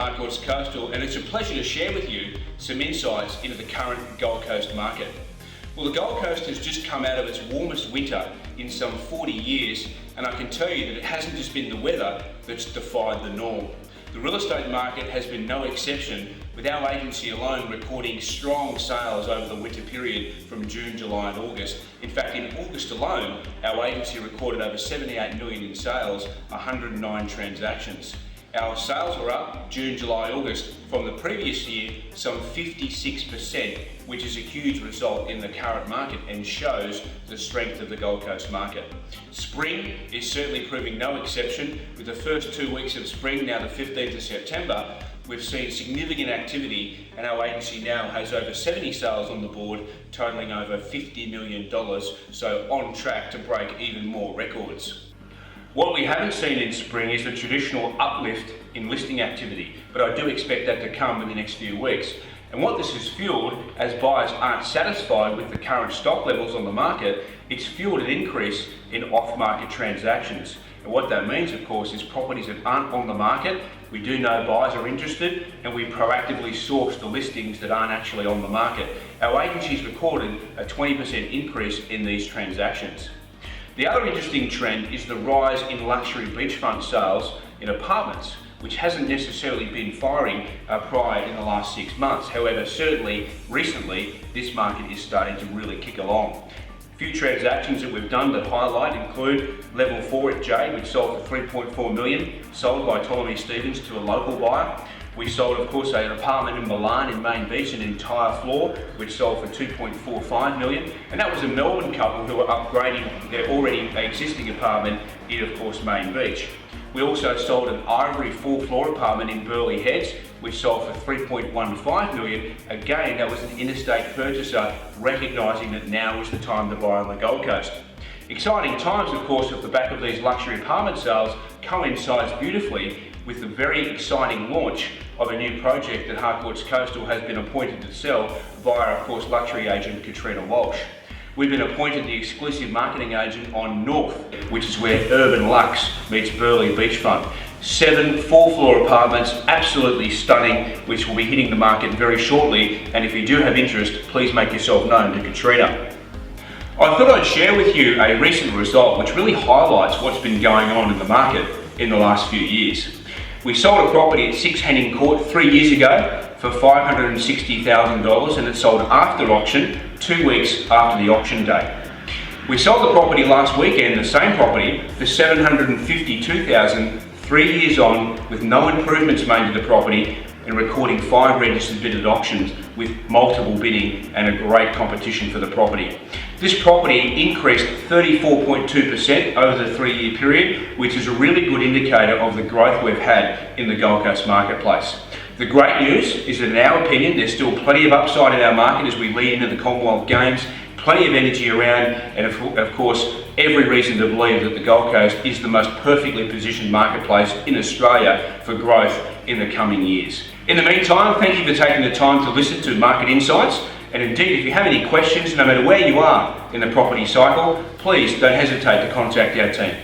Harcourts Coastal, and it's a pleasure to share with you some insights into the current Gold Coast market. Well, the Gold Coast has just come out of its warmest winter in some 40 years, and I can tell you that it hasn't just been the weather that's defied the norm. The real estate market has been no exception, with our agency alone recording strong sales over the winter period from June, July and August. In fact, in August alone, our agency recorded over 78 million in sales, 109 transactions. Our sales were up June, July, August from the previous year some 56%, which is a huge result in the current market and shows the strength of the Gold Coast market. Spring is certainly proving no exception. With the first 2 weeks of spring, now the 15th of September, we've seen significant activity, and our agency now has over 70 sales on the board, totaling over $50 million, so on track to break even more records. What we haven't seen in spring is the traditional uplift in listing activity, but I do expect that to come in the next few weeks. And what this has fueled, as buyers aren't satisfied with the current stock levels on the market, it's fueled an increase in off-market transactions. And what that means, of course, is properties that aren't on the market, we do know buyers are interested, and we proactively source the listings that aren't actually on the market. Our agency's recorded a 20% increase in these transactions. The other interesting trend is the rise in luxury beachfront sales in apartments, which hasn't necessarily been firing prior in the last 6 months. However, certainly recently, this market is starting to really kick along. A few transactions that we've done that highlight include Level 4 at Jade, which sold for $3.4 million, sold by Ptolemy Stephens to a local buyer. We sold, of course, an apartment in Milan in Main Beach, an entire floor, which sold for $2.45 million. And that was a Melbourne couple who were upgrading their already existing apartment in, of course, Main Beach. We also sold an Ivory full-floor apartment in Burleigh Heads, which sold for $3.15 million. Again, that was an interstate purchaser recognising that now is the time to buy on the Gold Coast. Exciting times, of course, off the back of these luxury apartment sales coincides beautifully with the very exciting launch of a new project that Harcourts Coastal has been appointed to sell via, of course, luxury agent Katrina Walsh. We've been appointed the exclusive marketing agent on North, which is where Urban Luxe meets Burleigh Beachfront. 7 full-floor apartments, absolutely stunning, which will be hitting the market very shortly. And if you do have interest, please make yourself known to Katrina. I thought I'd share with you a recent result which really highlights what's been going on in the market in the last few years. We sold a property at 6 Henning Court 3 years ago for $560,000, and it sold after auction 2 weeks after the auction date. We sold the property last weekend, the same property, for $752,000, 3 years on, with no improvements made to the property, and recording 5 registered bid at auctions with multiple bidding and a great competition for the property. This property increased 34.2% over the 3-year period, which is a really good indicator of the growth we've had in the Gold Coast marketplace. The great news is that, in our opinion, there's still plenty of upside in our market as we lead into the Commonwealth Games, plenty of energy around, and of course, every reason to believe that the Gold Coast is the most perfectly positioned marketplace in Australia for growth in the coming years. In the meantime, thank you for taking the time to listen to Market Insights. And indeed, if you have any questions, no matter where you are in the property cycle, please don't hesitate to contact our team.